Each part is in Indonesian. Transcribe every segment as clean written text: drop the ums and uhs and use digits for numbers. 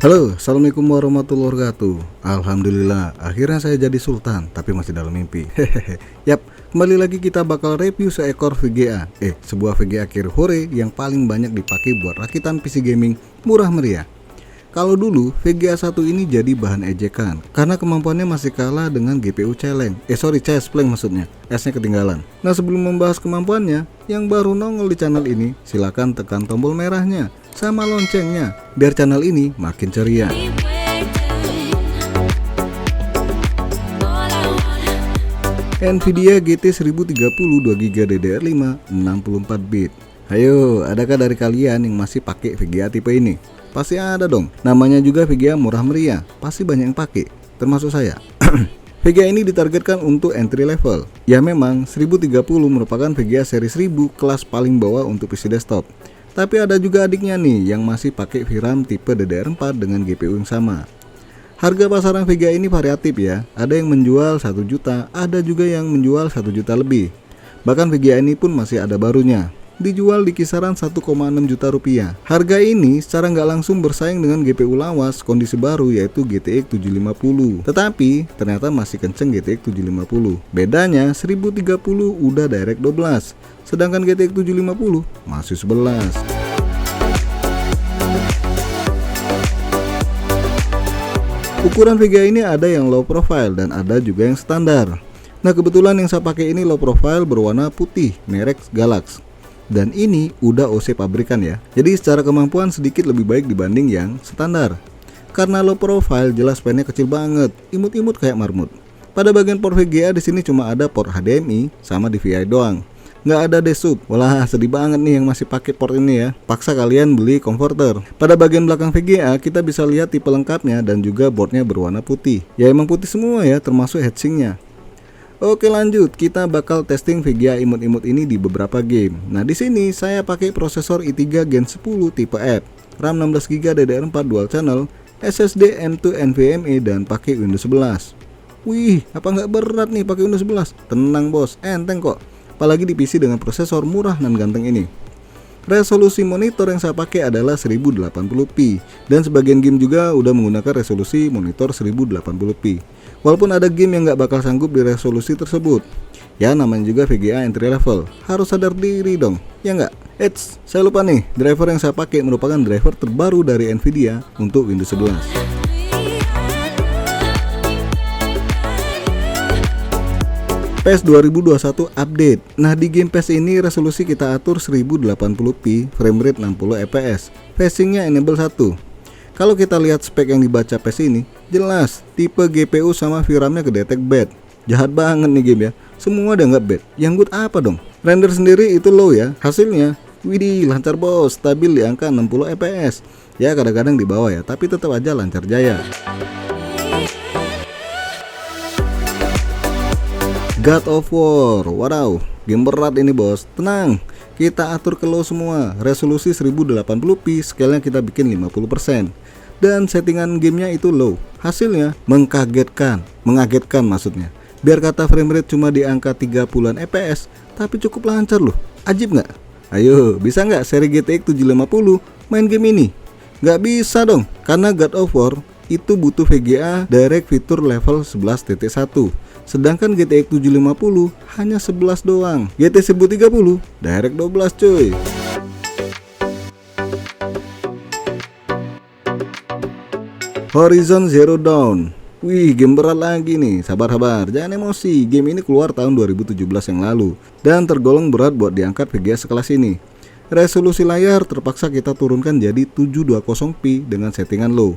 Halo, assalamualaikum warahmatullahi wabarakatuh. Alhamdulillah, akhirnya saya jadi sultan, tapi masih dalam mimpi. Hehehe. Yap, kembali lagi kita bakal review seekor VGA. Sebuah VGA Hore yang paling banyak dipakai buat rakitan PC gaming murah meriah. Kalau dulu VGA 1 ini jadi bahan ejekan karena kemampuannya masih kalah dengan GPU Celeng. CS Pleng maksudnya. S-nya ketinggalan. Nah, sebelum membahas kemampuannya, yang baru nongol di channel ini, silakan tekan tombol merahnya sama loncengnya biar channel ini makin ceria. Nvidia GT 1030 2GB DDR5 64 bit. Ayo, adakah dari kalian yang masih pakai VGA tipe ini? Pasti ada dong. Namanya juga VGA murah meriah, pasti banyak yang pakai, termasuk saya. VGA ini ditargetkan untuk entry level. Ya memang 1030 merupakan VGA seri 1000 kelas paling bawah untuk PC desktop. Tapi ada juga adiknya nih yang masih pakai VRAM tipe DDR4 dengan GPU yang sama. Harga pasaran VGA ini variatif ya. Ada yang menjual 1 juta, ada juga yang menjual 1 juta lebih. Bahkan VGA ini pun masih ada barunya, dijual di kisaran 1,6 juta rupiah. Harga ini secara nggak langsung bersaing dengan GPU lawas kondisi baru yaitu GTX 750. Tetapi ternyata masih kenceng GTX 750. Bedanya 1030 udah direct 12, sedangkan GTX 750 masih 11. Ukuran VGA ini ada yang low profile dan ada juga yang standar. Nah, kebetulan yang saya pakai ini low profile berwarna putih merek Galax. Dan ini udah OC pabrikan ya. Jadi secara kemampuan sedikit lebih baik dibanding yang standar. Karena low profile jelas pennya kecil banget, imut-imut kayak marmut. Pada bagian port VGA di sini cuma ada port HDMI sama DVI doang. Nggak ada D-sub. Walah, sedih banget nih yang masih pakai port ini ya. Paksa kalian beli converter. Pada bagian belakang VGA kita bisa lihat tipe lengkapnya dan juga boardnya berwarna putih. Ya emang putih semua ya, termasuk heatsinknya. Oke, lanjut, kita bakal testing VGA imut-imut ini di beberapa game. Nah, di sini saya pakai prosesor i3 Gen 10 tipe F, RAM 16GB DDR4 dual channel, SSD M2 NVMe dan pakai Windows 11. Wih, apa nggak berat nih pakai Windows 11? Tenang bos, enteng kok. Apalagi di PC dengan prosesor murah dan ganteng ini. Resolusi monitor yang saya pakai adalah 1080p dan sebagian game juga udah menggunakan resolusi monitor 1080p. Walaupun ada game yang nggak bakal sanggup di resolusi tersebut. Ya namanya juga VGA entry level, harus sadar diri dong, ya nggak? Eits, saya lupa nih, driver yang saya pakai merupakan driver terbaru dari Nvidia untuk Windows 11. PES 2021 update. Nah, di game PES ini resolusi kita atur 1080p, frame rate 60 fps, facingnya enable 1. Kalau kita lihat spek yang dibaca PES ini, jelas tipe GPU sama VRAM-nya kedetek bad. Jahat banget nih game ya, semua udah nggak bad. Yang good apa dong? Render sendiri itu low ya, hasilnya widih lancar bos, stabil di angka 60 fps. Ya kadang-kadang di bawah ya, tapi tetap aja lancar jaya. God of War, wow, game berat ini bos. Tenang, kita atur ke low semua. Resolusi 1080p, scale-nya kita bikin 50%. Dan settingan gamenya itu low. Hasilnya mengagetkan maksudnya. Biar kata frame rate cuma di angka 30-an fps, tapi cukup lancar loh. Ajib nggak? Ayo, bisa nggak seri GTX 750 main game ini? Nggak bisa dong, karena God of War itu butuh VGA direct fitur level 11.1. Sedangkan GTX 750 hanya 11 doang. GT 1030 direct 12 cuy. Horizon Zero Dawn. Wih, game berat lagi nih. Sabar, jangan emosi. Game ini keluar tahun 2017 yang lalu dan tergolong berat buat diangkat VGA sekelas ini. Resolusi layar terpaksa kita turunkan jadi 720p dengan settingan low.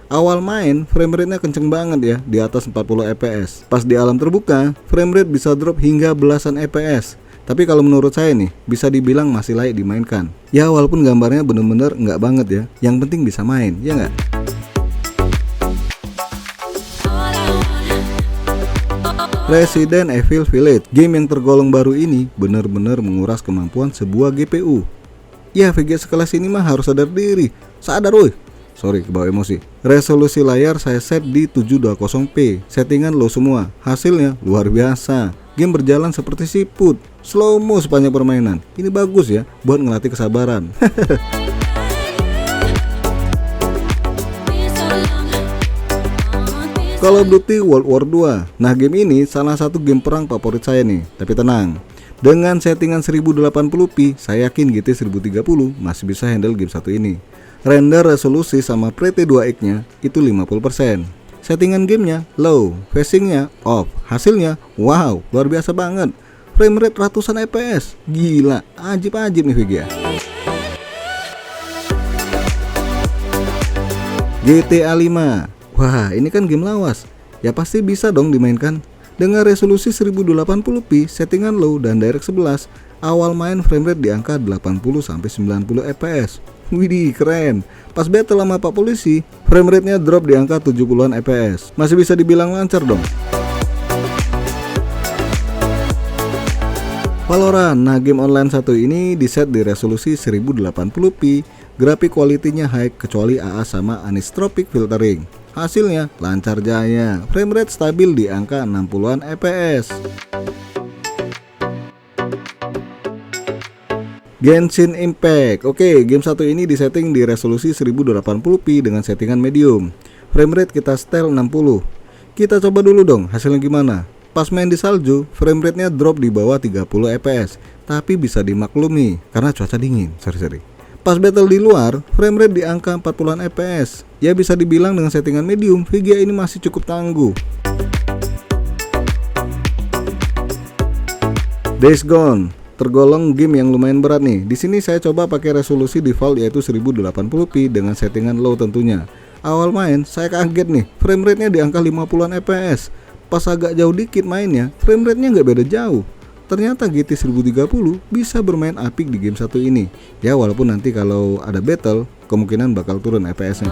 Awal main frame rate-nya kenceng banget ya, di atas 40 fps. Pas di alam terbuka, frame rate bisa drop hingga belasan fps. Tapi kalau menurut saya nih, bisa dibilang masih layak dimainkan. Ya walaupun gambarnya bener-bener nggak banget ya, yang penting bisa main, ya nggak? Resident Evil Village, game yang tergolong baru ini bener-bener menguras kemampuan sebuah GPU. Ya VGA sekelas ini mah harus sadar diri, sadar woi. Sorry, kebawa emosi. Resolusi layar saya set di 720p, settingan low semua. Hasilnya luar biasa. Game berjalan seperti siput, slow mo sepanjang permainan. Ini bagus ya, buat ngelatih kesabaran. Call of Duty World War 2. Nah, game ini salah satu game perang favorit saya nih. Tapi tenang, dengan settingan 1080p, saya yakin GT 1030 masih bisa handle game satu ini. Render resolusi sama PT2X nya itu 50%. Settingan gamenya low, facingnya off. Hasilnya wow, luar biasa banget. Frame rate ratusan fps. Gila, ajib-ajib nih VGA. GTA 5. Wah, ini kan game lawas. Ya pasti bisa dong dimainkan. Dengan resolusi 1080p, settingan low dan DirectX 11, awal main framerate di angka 80-90 fps. Widih, keren. Pas battle sama Pak Polisi, framerate-nya drop di angka 70-an fps. Masih bisa dibilang lancar dong. Valorant. Nah, game online satu ini diset di resolusi 1080p, grafik kualitinya high kecuali AA sama anisotropic filtering. Hasilnya lancar jaya, frame rate stabil di angka 60-an fps. Genshin Impact. Oke, game satu ini disetting di resolusi 1080p dengan settingan medium. Frame rate kita setel 60. Kita coba dulu dong hasilnya gimana. Pas main di salju, frame rate-nya drop di bawah 30 fps, tapi bisa dimaklumi karena cuaca dingin. Sorry. Pas battle di luar, frame rate di angka 40-an fps. Ya bisa dibilang dengan settingan medium, VGA ini masih cukup tangguh. Days Gone tergolong game yang lumayan berat nih. Di sini saya coba pakai resolusi default yaitu 1080p dengan settingan low tentunya. Awal main saya kaget nih, frame rate-nya di angka 50-an fps. Pas agak jauh dikit mainnya, frame rate-nya nggak beda jauh. Ternyata GT 1030 bisa bermain apik di game satu ini. Ya walaupun nanti kalau ada battle, kemungkinan bakal turun FPS-nya.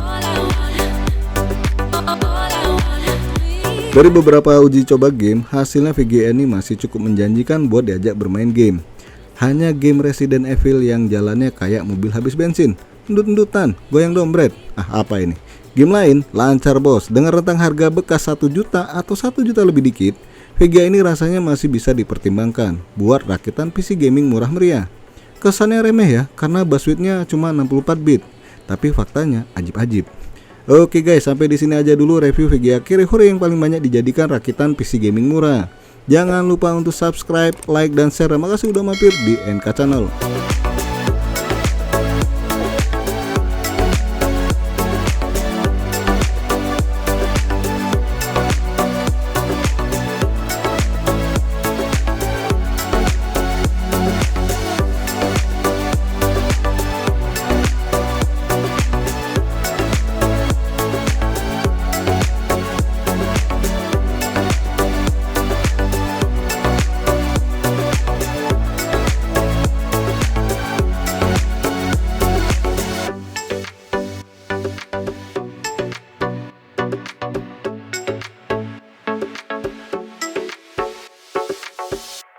Dari beberapa uji coba game, hasilnya VGA ini masih cukup menjanjikan buat diajak bermain game. Hanya game Resident Evil yang jalannya kayak mobil habis bensin, endut-endutan, goyang dompet. Apa ini? Game lain lancar bos, dengan rentang harga bekas 1 juta atau 1 juta lebih dikit, VGA ini rasanya masih bisa dipertimbangkan buat rakitan PC gaming murah meriah. Kesannya remeh ya, karena buswidth-nya cuma 64 bit, tapi faktanya ajib-ajib. Oke guys, sampai di sini aja dulu review VGA Kirihori yang paling banyak dijadikan rakitan PC gaming murah. Jangan lupa untuk subscribe, like, dan share. Terima kasih udah mampir di NK Channel.